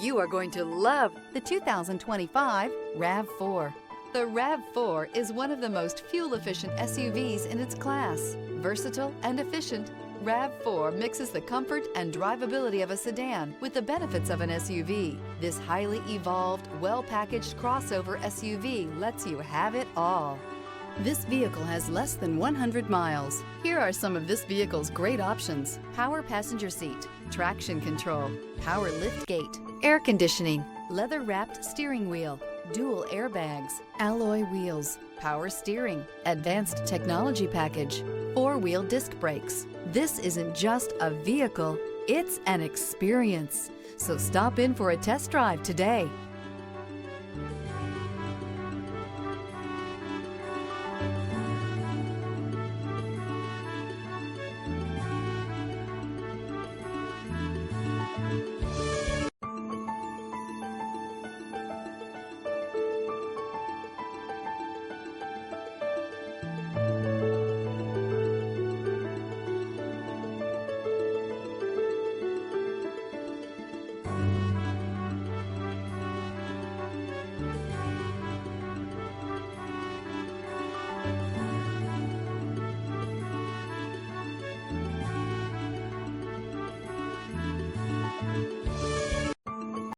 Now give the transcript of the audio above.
You are going to love the 2025 RAV4. The RAV4 is one of the most fuel-efficient SUVs in its class. Versatile and efficient, RAV4 mixes the comfort and drivability of a sedan with the benefits of an SUV. This highly evolved, well-packaged crossover SUV lets you have it all. This vehicle has less than 100 miles. Here are some of this vehicle's great options: power passenger seat, traction control, power lift gate, air conditioning, leather-wrapped steering wheel, dual airbags, alloy wheels, power steering, advanced technology package, four-wheel disc brakes. This isn't just a vehicle, it's an experience. So stop in for a test drive today.